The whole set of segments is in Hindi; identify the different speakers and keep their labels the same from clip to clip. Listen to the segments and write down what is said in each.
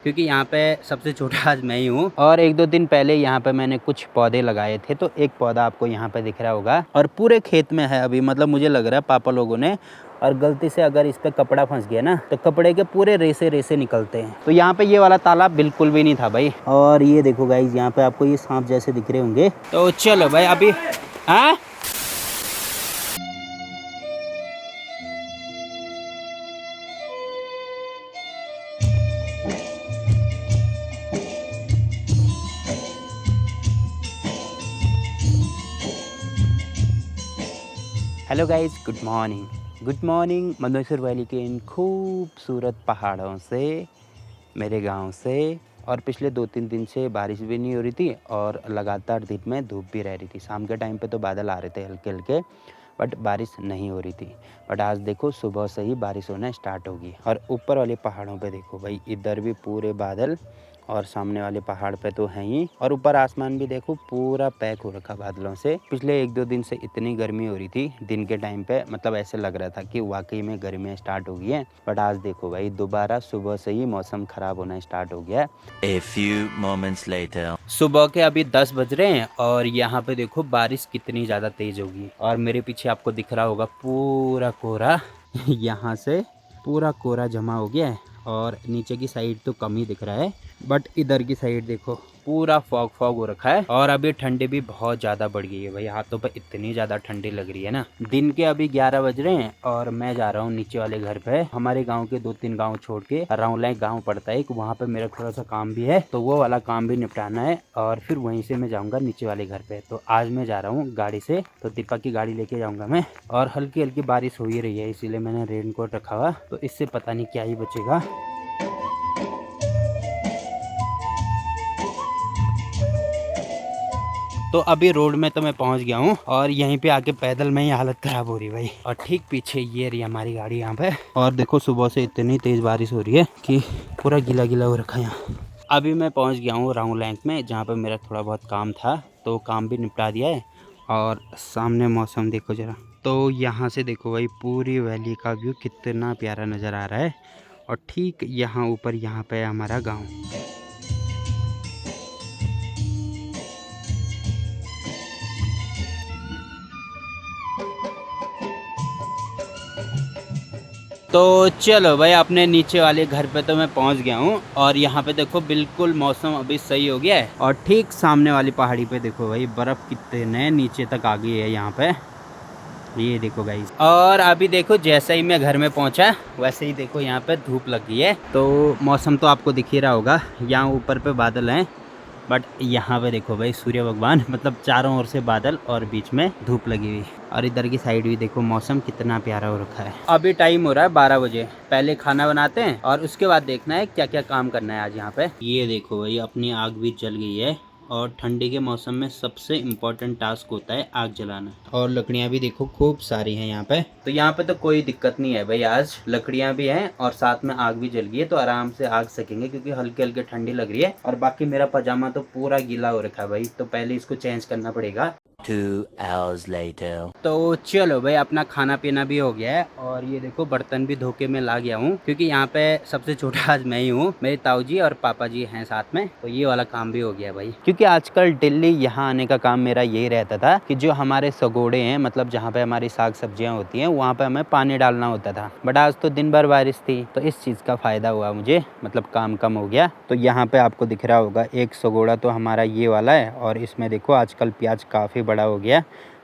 Speaker 1: क्योंकि यहाँ पे सबसे छोटा आज मैं ही हूँ। और 1-2 दिन पहले यहाँ पे मैंने कुछ पौधे लगाए थे, तो एक पौधा आपको यहाँ पे दिख रहा होगा और पूरे खेत में है अभी। मतलब मुझे लग रहा है पापा लोगों ने, और गलती से अगर इस पे कपड़ा फंस गया ना तो कपड़े के पूरे रेसे रेसे निकलते हैं। तो यहाँ पे ये वाला तालाब बिल्कुल भी नहीं था भाई। और ये देखो गाइस, यहाँ पे आपको ये सांप जैसे दिख रहे होंगे। तो चलो भाई अभी हाँ hello guys, good morning Mandsaur valley के इन खूबसूरत पहाड़ों से, मेरे गांव से। और पिछले 2-3 दिन से बारिश भी नहीं हो रही थी और लगातार दिन में धूप भी रह रही थी। शाम के टाइम पे तो बादल आ रहे थे हल्के हल्के, बट बारिश नहीं हो रही थी। बट आज देखो सुबह से ही बारिश होना स्टार्ट होगी। और ऊपर वाले पहाड़ों पे देखो भाई, इधर भी पूरे बादल और सामने वाले पहाड़ पे तो हैं ही। और ऊपर आसमान भी देखो पूरा पैक हो रखा बादलों से। पिछले 1-2 दिन से इतनी गर्मी हो रही थी दिन के टाइम पे, मतलब ऐसे लग रहा था कि वाकई में गर्मियाँ स्टार्ट हो गई हैं। बट आज देखो भाई, दोबारा सुबह से ही मौसम खराब होना स्टार्ट हो गया है।
Speaker 2: A few moments later.
Speaker 1: सुबह के अभी 10 बज रहे हैं और यहाँ पे देखो बारिश कितनी ज़्यादा तेज़ होगी। और मेरे पीछे आपको दिख रहा होगा पूरा कोहरा यहाँ से पूरा कोहरा जमा हो गया है। और नीचे की साइड तो कम ही दिख रहा है, बट इधर की साइड देखो पूरा फॉग फॉग हो रखा है। और अभी ठंडी भी बहुत ज़्यादा बढ़ गई है भाई, हाथों पर इतनी ज़्यादा ठंडी लग रही है ना। दिन के अभी 11 बज रहे हैं और मैं जा रहा हूँ नीचे वाले घर पे। हमारे गांव के 2-3 गांव छोड़ के राउलाई गांव पड़ता है, वहाँ पे मेरा थोड़ा सा काम भी है, तो वो वाला काम भी निपटाना है और फिर वहीं से मैं जाऊँगा नीचे वाले घर पे। तो आज मैं जा रहा हूँ गाड़ी से, तो दीपक की गाड़ी लेके जाऊँगा मैं। और हल्की हल्की बारिश हो ही रही है, इसीलिए मैंने रेन कोट रखा हुआ, तो इससे पता नहीं क्या ही बचेगा। तो अभी रोड में तो मैं पहुंच गया हूं और यहीं पे आके पैदल में ही हालत खराब हो रही भाई। और ठीक पीछे ये रही हमारी गाड़ी यहाँ पे। और देखो सुबह से इतनी तेज बारिश हो रही है कि पूरा गीला गीला हो रखा है यहाँ। अभी मैं पहुंच गया हूँ राउंड लैंक में, जहाँ पे मेरा थोड़ा बहुत काम था, तो काम भी निपटा दिया है। और सामने मौसम देखो जरा, तो यहाँ से देखो भाई पूरी वैली का व्यू कितना प्यारा नज़र आ रहा है। और ठीक यहाँ ऊपर यहाँ पे हमारा गाँव। तो चलो भाई, अपने नीचे वाले घर पे तो मैं पहुंच गया हूं। और यहाँ पे देखो बिल्कुल मौसम अभी सही हो गया है। और ठीक सामने वाली पहाड़ी पे देखो भाई, बर्फ़ कितने नीचे तक आ गई है यहाँ पे, ये देखो गाइस। और अभी देखो जैसे ही मैं घर में पहुंचा वैसे ही देखो यहाँ पे धूप लग गई है। तो मौसम तो आपको दिख ही रहा होगा, यहाँ ऊपर पे बादल हैं, बट यहाँ पे देखो भाई सूर्य भगवान, मतलब चारों ओर से बादल और बीच में धूप लगी हुई। और इधर की साइड भी देखो मौसम कितना प्यारा हो रखा है। अभी टाइम हो रहा है 12 बजे। पहले खाना बनाते हैं और उसके बाद देखना है क्या क्या काम करना है आज यहाँ पे। ये देखो भाई अपनी आग भी जल गई है। और ठंडी के मौसम में सबसे इम्पोर्टेंट टास्क होता है आग जलाना। और लकड़ियाँ भी देखो खूब सारी हैं यहाँ पे, तो यहाँ पे तो कोई दिक्कत नहीं है भाई। आज लकड़ियाँ भी हैं और साथ में आग भी जल गई है, तो आराम से आग सेकेंगे, क्योंकि हल्के हल्के ठंडी लग रही है। और बाकी मेरा पजामा तो पूरा गीला हो रखा है भाई, तो पहले इसको चेंज करना पड़ेगा।
Speaker 2: 2 hours later.
Speaker 1: तो चलो भाई, अपना खाना पीना भी हो गया है और ये देखो बर्तन भी धो के मैं ला गया हूँ, क्योंकि यहाँ पे सबसे छोटा आज मैं ही हूँ। मेरे ताऊ जी और पापा जी हैं साथ में, तो ये वाला काम भी हो गया भाई। क्योंकि आजकल दिल्ली यहाँ आने का काम मेरा यही रहता था कि जो हमारे सगोड़े हैं, मतलब जहाँ पे हमारी साग सब्जियाँ होती हैं, वहाँ पे हमें पानी डालना होता था। बट आज तो दिन भर बारिश थी, तो इस चीज़ का फ़ायदा हुआ मुझे, मतलब काम कम हो गया। तो यहाँ पे आपको दिख रहा होगा एक सगोड़ा तो हमारा ये वाला है। और इसमें देखो आजकल प्याज काफ़ी बड़ा हो गया,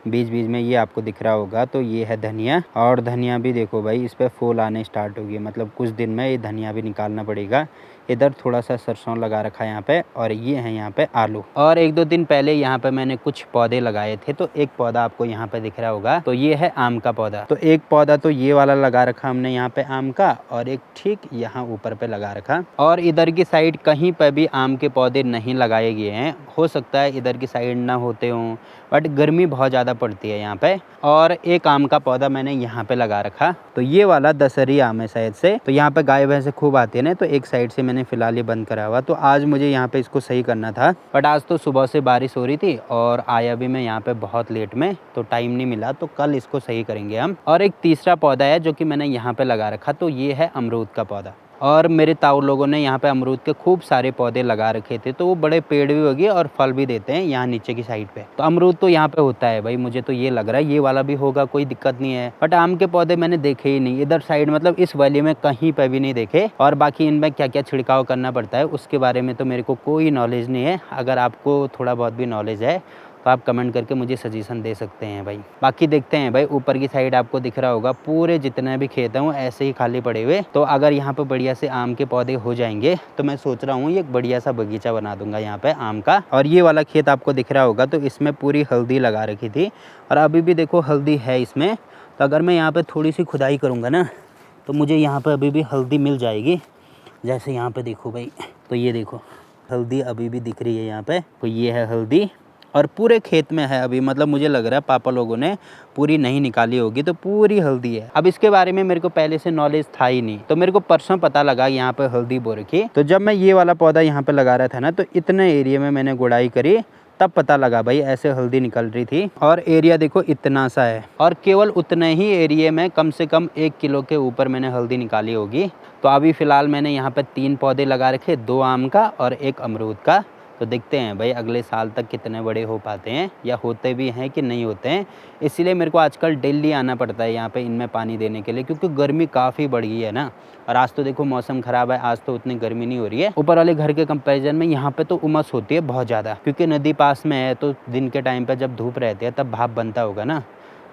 Speaker 1: बीच बीच में ये आपको दिख रहा होगा, तो ये है धनिया। और धनिया भी देखो भाई इस पे फूल आने स्टार्ट हो गए, मतलब कुछ दिन में ये धनिया भी निकालना पड़ेगा। इधर थोड़ा सा सरसों लगा रखा है यहाँ पे, और ये है यहाँ पे आलू। और 1-2 दिन पहले यहाँ पे मैंने कुछ पौधे लगाए थे, तो एक पौधा आपको यहाँ पे दिख रहा होगा, तो ये है आम का पौधा। तो एक पौधा तो ये वाला लगा रखा हमने यहाँ पे आम का, और एक ठीक यहाँ ऊपर पे लगा रखा। और इधर की साइड कहीं पर भी आम के पौधे नहीं लगाए गए हैं, हो सकता है इधर की साइड ना होते हों, बट गर्मी बहुत ज़्यादा पड़ती है यहाँ पे। और एक आम का पौधा मैंने यहाँ पे लगा रखा, तो ये वाला दशहरी आम है शायद से। तो यहाँ पे गाय भैंसे खूब आती है ना, तो एक साइड से मैंने फिलहाल ये बंद करा हुआ। तो आज मुझे यहाँ पे इसको सही करना था, बट आज तो सुबह से बारिश हो रही थी और आया भी मैं यहाँ पे बहुत लेट में, तो टाइम नहीं मिला। तो कल इसको सही करेंगे हम। और एक तीसरा पौधा है जो कि मैंने यहाँ पे लगा रखा, तो ये है अमरूद का पौधा। और मेरे ताऊ लोगों ने यहाँ पे अमरूद के खूब सारे पौधे लगा रखे थे, तो वो बड़े पेड़ भी हो गए और फल भी देते हैं यहाँ नीचे की साइड पे। तो अमरूद तो यहाँ पे होता है भाई, मुझे तो ये लग रहा है ये वाला भी होगा, कोई दिक्कत नहीं है। बट आम के पौधे मैंने देखे ही नहीं इधर साइड, मतलब इस वैली में कहीं पे भी नहीं देखे। और बाकी इनमें क्या क्या छिड़काव करना पड़ता है उसके बारे में तो मेरे को कोई नॉलेज नहीं है। अगर आपको थोड़ा बहुत भी नॉलेज है तो आप कमेंट करके मुझे सजेशन दे सकते हैं भाई। बाकी देखते हैं भाई, ऊपर की साइड आपको दिख रहा होगा पूरे जितने भी खेत हैं ऐसे ही खाली पड़े हुए। तो अगर यहाँ पे बढ़िया से आम के पौधे हो जाएंगे तो मैं सोच रहा हूँ ये एक बढ़िया सा बगीचा बना दूंगा यहाँ पे आम का। और ये वाला खेत आपको दिख रहा होगा तो इसमें पूरी हल्दी लगा रखी थी और अभी भी देखो हल्दी है इसमें। तो अगर मैं यहाँ पर थोड़ी सी खुदाई करूँगा ना तो मुझे यहाँ पर अभी भी हल्दी मिल जाएगी। जैसे यहाँ पर देखो भाई, तो ये देखो हल्दी अभी भी दिख रही है यहाँ पे। तो ये है हल्दी और पूरे खेत में है अभी, मतलब मुझे लग रहा है पापा लोगों ने पूरी नहीं निकाली होगी, तो पूरी हल्दी है। अब इसके बारे में मेरे को पहले से नॉलेज था ही नहीं, तो मेरे को परसों पता लगा यहाँ पे हल्दी बो रखी। तो जब मैं ये वाला पौधा यहाँ पे लगा रहा था ना, तो इतने एरिया में मैंने गुड़ाई करी, तब पता लगा भाई ऐसे हल्दी निकल रही थी। और एरिया देखो इतना सा है और केवल उतने ही एरिया में कम से कम 1 किलो के ऊपर मैंने हल्दी निकाली होगी। तो अभी फ़िलहाल मैंने यहाँ पे 3 पौधे लगा रखे, 2 आम का और 1 अमरूद का। तो देखते हैं भाई अगले साल तक कितने बड़े हो पाते हैं या होते भी हैं कि नहीं होते हैं। इसीलिए मेरे को आजकल डेली आना पड़ता है यहाँ पे इनमें पानी देने के लिए, क्योंकि गर्मी काफ़ी बढ़ गई है ना। और आज तो देखो मौसम ख़राब है, आज तो उतनी गर्मी नहीं हो रही है। ऊपर वाले घर के कंपैरिजन में यहाँ पे तो उमस होती है बहुत ज़्यादा, क्योंकि नदी पास में है। तो दिन के टाइम पर जब धूप रहती है तब भाप बनता होगा ना,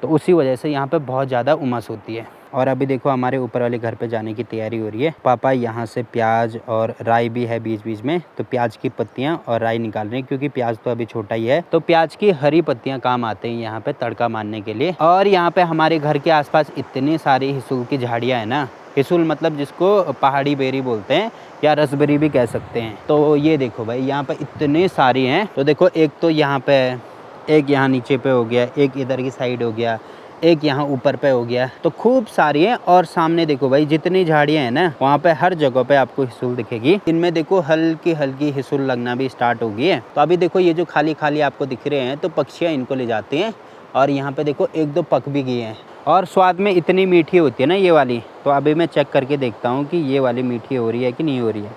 Speaker 1: तो उसी वजह से यहाँ पे बहुत ज़्यादा उमस होती है। और अभी देखो हमारे ऊपर वाले घर पे जाने की तैयारी हो रही है। पापा यहाँ से प्याज और राई भी है बीच बीच में, तो प्याज की पत्तियाँ और राई निकाल रहे हैं, क्योंकि प्याज तो अभी छोटा ही है। तो प्याज की हरी पत्तियाँ काम आते हैं यहाँ पे तड़का मारने के लिए। और यहाँ पे हमारे घर के आसपास इतनी सारी हिसूल की झाड़ियाँ हैं ना, हिसूल मतलब जिसको पहाड़ी बेरी बोलते हैं या रसबेरी भी कह सकते हैं। तो ये देखो भाई यहाँ पे इतने सारी हैं। तो देखो एक तो यहाँ पे, एक यहाँ नीचे पे हो गया, एक इधर की साइड हो गया, एक यहाँ ऊपर पे हो गया। तो खूब सारी है। और सामने देखो भाई जितनी झाड़ियाँ हैं ना, वहाँ पे हर जगह पे आपको हिसूल दिखेगी। इनमें देखो हल्की हल्की हिसूल लगना भी स्टार्ट हो गई है। तो अभी देखो ये जो खाली खाली आपको दिख रहे हैं, तो पक्षियाँ इनको ले जाती हैं। और यहाँ पे देखो 1-2 पक भी गई हैं और स्वाद में इतनी मीठी होती है ना ये वाली। तो अभी मैं चेक करके देखता हूँ कि ये वाली मीठी हो रही है कि नहीं हो रही है।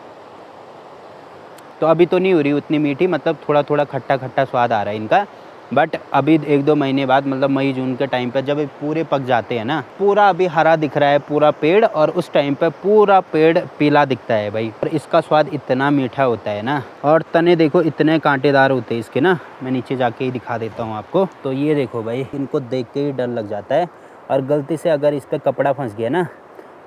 Speaker 1: तो अभी तो नहीं हो रही उतनी मीठी, मतलब थोड़ा थोड़ा खट्टा खट्टा स्वाद आ रहा है इनका। बट अभी 1-2 महीने बाद, मतलब मई जून के टाइम पे जब ये पूरे पक जाते हैं ना, पूरा अभी हरा दिख रहा है पूरा पेड़, और उस टाइम पे पूरा पेड़ पीला दिखता है भाई। और इसका स्वाद इतना मीठा होता है ना। और तने देखो इतने कांटेदार होते हैं इसके ना, मैं नीचे जाके ही दिखा देता हूँ आपको। तो ये देखो भाई, इनको देख के ही डर लग जाता है। और गलती से अगर इस पर कपड़ा फंस गया ना,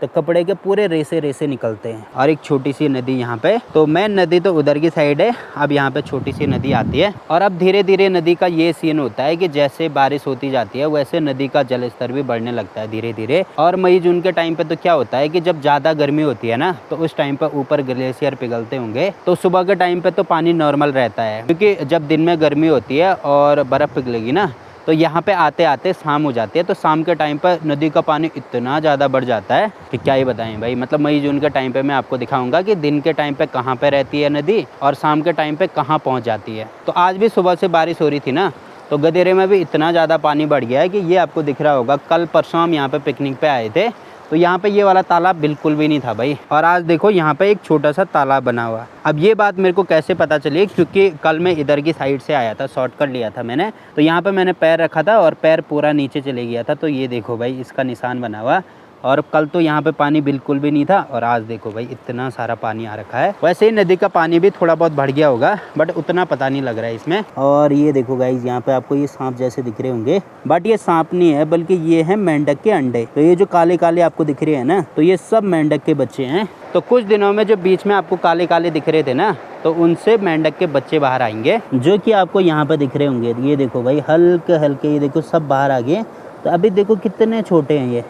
Speaker 1: तो कपड़े के पूरे रेसे रेसे निकलते हैं। और एक छोटी सी नदी यहाँ पे, तो मेन नदी तो उधर की साइड है, अब यहाँ पे छोटी सी नदी आती है। और अब धीरे धीरे नदी का ये सीन होता है कि जैसे बारिश होती जाती है वैसे नदी का जल स्तर भी बढ़ने लगता है धीरे धीरे। और मई जून के टाइम पे तो क्या होता है कि जब ज़्यादा गर्मी होती है ना, तो उस टाइम पर ऊपर ग्लेशियर पिघलते होंगे। तो सुबह के टाइम पे तो पानी नॉर्मल रहता है, क्योंकि जब दिन में गर्मी होती है और बर्फ़ पिघलेगी ना, तो यहाँ पे आते आते शाम हो जाती है। तो शाम के टाइम पर नदी का पानी इतना ज़्यादा बढ़ जाता है कि क्या ही बताएं भाई। मतलब मई जून के टाइम पे मैं आपको दिखाऊंगा कि दिन के टाइम पे कहाँ पे रहती है नदी और शाम के टाइम पे कहाँ पहुँच जाती है। तो आज भी सुबह से बारिश हो रही थी ना, तो गदेरे में भी इतना ज़्यादा पानी बढ़ गया है कि ये आपको दिख रहा होगा। कल परसों हम यहाँ पर पिकनिक पर आए थे, तो यहाँ पे ये वाला तालाब बिल्कुल भी नहीं था भाई। और आज देखो यहाँ पे एक छोटा सा तालाब बना हुआ। अब ये बात मेरे को कैसे पता चली, क्योंकि कल मैं इधर की साइड से आया था, शॉर्टकट लिया था मैंने। तो यहाँ पे मैंने पैर रखा था और पैर पूरा नीचे चले गया था। तो ये देखो भाई इसका निशान बना हुआ। और कल तो यहाँ पे पानी बिल्कुल भी नहीं था, और आज देखो भाई इतना सारा पानी आ रखा है। वैसे ही नदी का पानी भी थोड़ा बहुत बढ़ गया होगा, बट उतना पता नहीं लग रहा है इसमें। और ये देखो गाइस, यहाँ पे आपको ये सांप जैसे दिख रहे होंगे, बट ये सांप नहीं है, बल्कि ये है मेंढक के अंडे। तो ये जो काले काले आपको दिख रहे हैं ना, तो ये सब मेंढक के बच्चे हैं। तो कुछ दिनों में जो बीच में आपको काले काले दिख रहे थे ना, तो उनसे मेंढक के बच्चे बाहर आएंगे, जो कि आपको यहाँ पे दिख रहे होंगे। ये देखो भाई हल्के हल्के, ये देखो सब बाहर आ गए। तो अभी देखो कितने छोटे हैं ये,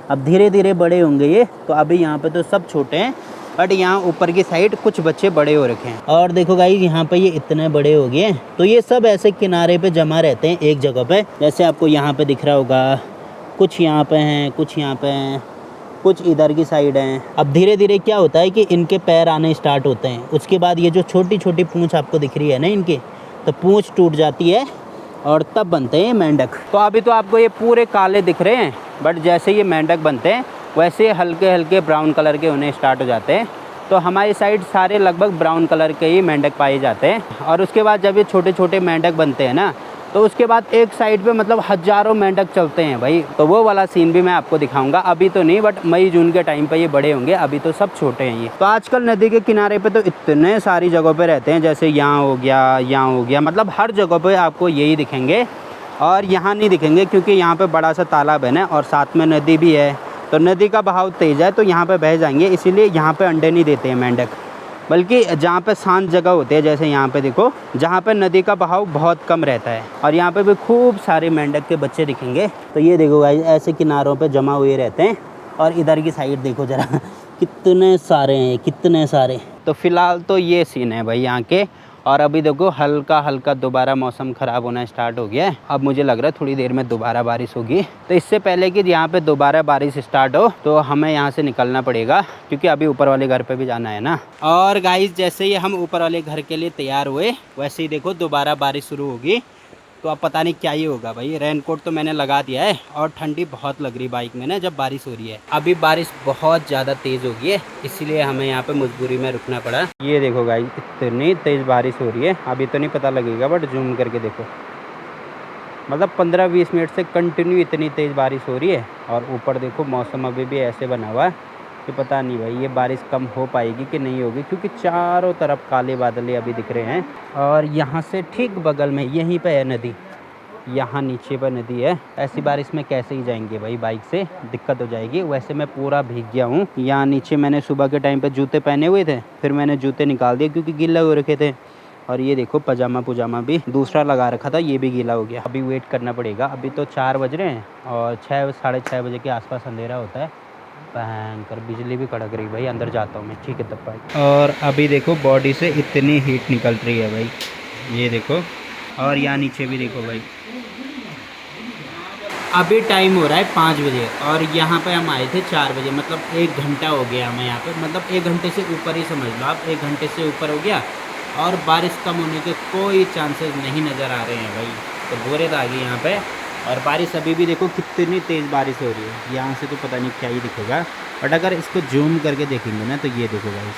Speaker 1: अब धीरे धीरे बड़े होंगे ये। तो अभी यहाँ पे तो सब छोटे हैं, बट यहाँ ऊपर की साइड कुछ बच्चे बड़े हो रखे हैं। और देखो गाइस यहाँ पे ये इतने बड़े हो गए। तो ये सब ऐसे किनारे पे जमा रहते हैं एक जगह पे, जैसे आपको यहाँ पे दिख रहा होगा। कुछ यहाँ पे हैं, कुछ यहाँ पे हैं, कुछ इधर की साइड हैं। अब धीरे धीरे क्या होता है कि इनके पैर आने स्टार्ट होते हैं। उसके बाद ये जो छोटी छोटी पूँछ आपको दिख रही है ना इनकी, तो पूँछ टूट जाती है और तब बनते हैं मेंढक। तो अभी तो आपको ये पूरे काले दिख रहे हैं, बट जैसे ये मेंढक बनते हैं वैसे हल्के हल्के ब्राउन कलर के होने स्टार्ट हो जाते हैं। तो हमारी साइड सारे लगभग ब्राउन कलर के ही मेंढक पाए जाते हैं। और उसके बाद जब ये छोटे छोटे मेंढक बनते हैं ना, तो उसके बाद एक साइड पे मतलब हज़ारों मेंढक चलते हैं भाई। तो वो वाला सीन भी मैं आपको दिखाऊंगा, अभी तो नहीं, बट मई जून के टाइम पे ये बड़े होंगे, अभी तो सब छोटे हैं ये। तो आजकल नदी के किनारे पे तो इतने सारी जगहों पे रहते हैं, जैसे यहाँ हो गया, यहाँ हो गया, मतलब हर जगह पे आपको यही दिखेंगे। और यहाँ नहीं दिखेंगे क्योंकि यहाँ पे बड़ा सा तालाब है ना, और साथ में नदी भी है, तो नदी का बहाव तेज़ है, तो यहाँ पे बह जाएंगे, इसीलिए यहाँ पे अंडे नहीं देते हैं मेंढक। बल्कि जहाँ पे शांत जगह होती है, जैसे यहाँ पे देखो, जहाँ पे नदी का बहाव बहुत कम रहता है, और यहाँ पे भी खूब सारे मेंढक के बच्चे दिखेंगे। तो ये देखो गाइस, ऐसे किनारों पे जमा हुए रहते हैं। और इधर की साइड देखो ज़रा कितने सारे हैं, कितने सारे। तो फिलहाल तो ये सीन है भाई यहाँ के। और अभी देखो हल्का हल्का दोबारा मौसम ख़राब होना स्टार्ट हो गया है। अब मुझे लग रहा है थोड़ी देर में दोबारा बारिश होगी। तो इससे पहले कि यहाँ पे दोबारा बारिश स्टार्ट हो, तो हमें यहाँ से निकलना पड़ेगा, क्योंकि अभी ऊपर वाले घर पे भी जाना है ना। और गाइस, जैसे ही हम ऊपर वाले घर के लिए तैयार हुए, वैसे ही देखो दोबारा बारिश शुरू होगी। तो अब पता नहीं क्या ही होगा भाई। रेनकोट तो मैंने लगा दिया है, और ठंडी बहुत लग रही बाइक में ना जब बारिश हो रही है। अभी बारिश बहुत ज़्यादा तेज़ हो गई है, इसीलिए हमें यहाँ पे मजबूरी में रुकना पड़ा। ये देखो गाइस, इतनी तेज़ बारिश हो रही है, अभी तो नहीं पता लगेगा, बट जूम करके देखो, मतलब 15-20 मिनट से कंटिन्यू इतनी तेज़ बारिश हो रही है। और ऊपर देखो मौसम अभी भी ऐसे बना हुआ है कि पता नहीं भाई ये बारिश कम हो पाएगी कि नहीं होगी, क्योंकि चारों तरफ काले बादल अभी दिख रहे हैं। और यहाँ से ठीक बगल में यहीं पे है नदी, यहाँ नीचे पर नदी है। ऐसी बारिश में कैसे ही जाएंगे भाई, बाइक से दिक्कत हो जाएगी। वैसे मैं पूरा भीग गया हूँ। यहाँ नीचे मैंने सुबह के टाइम पे जूते पहने हुए थे, फिर मैंने जूते निकाल दिए क्योंकि गीला हो रखे थे। और ये देखो पजामा पुजामा भी दूसरा लगा रखा था, ये भी गीला हो गया। अभी वेट करना पड़ेगा। अभी तो 4 बज रहे हैं और 6 साढ़े 6 बजे के आसपास अंधेरा होता है। भयंकर बिजली भी कड़क रही भाई। अंदर जाता हूँ मैं, ठीक है तब भाई। और अभी देखो बॉडी से इतनी हीट निकल रही है भाई, ये देखो। और यहाँ नीचे भी देखो भाई। अभी टाइम हो रहा है 5 बजे, और यहाँ पे हम आए थे 4 बजे, मतलब 1 घंटा हो गया हमें यहाँ पे। मतलब 1 घंटे से ऊपर ही समझ लो आप, 1 घंटे से ऊपर हो गया। और बारिश कम होने के कोई चांसेस नहीं नज़र आ रहे हैं भाई। तो बोरियत आ गई यहाँ पे। और बारिश अभी भी देखो कितनी तेज़ बारिश हो रही है। यहाँ से तो पता नहीं क्या ही दिखेगा, बट अगर इसको जूम करके देखेंगे ना, तो ये देखो भाई।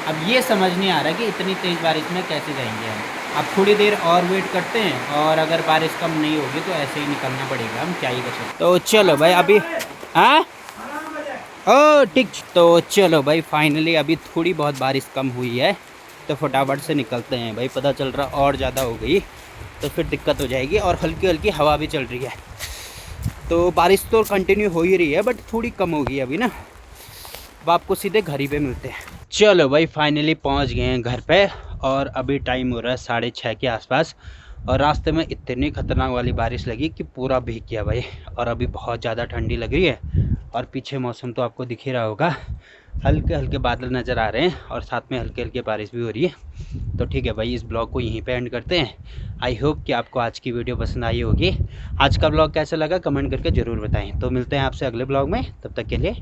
Speaker 1: अब ये समझ नहीं आ रहा कि इतनी तेज़ बारिश में कैसे जाएंगे हम। अब थोड़ी देर और वेट करते हैं, और अगर बारिश कम नहीं होगी तो ऐसे ही निकलना पड़ेगा, हम क्या ही कर सकते। तो चलो भाई अभी, हाँ ओ ठीक। तो चलो भाई फाइनली अभी थोड़ी बहुत बारिश कम हुई है, तो फटाफट से निकलते हैं भाई। पता चल रहा और ज़्यादा हो गई तो फिर दिक्कत हो जाएगी। और हल्की हल्की हवा भी चल रही है, तो बारिश तो कंटिन्यू हो ही रही है, बट थोड़ी कम होगी अभी ना। अब आपको सीधे घर ही पे मिलते हैं। चलो भाई फाइनली पहुंच गए हैं घर पे, और अभी टाइम हो रहा है 6:30 के आसपास। और रास्ते में इतनी खतरनाक वाली बारिश लगी कि पूरा भीग गया भाई। और अभी बहुत ज़्यादा ठंडी लग रही है, और पीछे मौसम तो आपको दिख ही रहा होगा, हल्के हल्के बादल नज़र आ रहे हैं, और साथ में हल्के हल्के बारिश भी हो रही है। तो ठीक है भाई, इस ब्लॉग को यहीं पे एंड करते हैं। आई होप कि आपको आज की वीडियो पसंद आई होगी। आज का ब्लॉग कैसा लगा कमेंट करके ज़रूर बताएं। तो मिलते हैं आपसे अगले ब्लॉग में, तब तक के लिए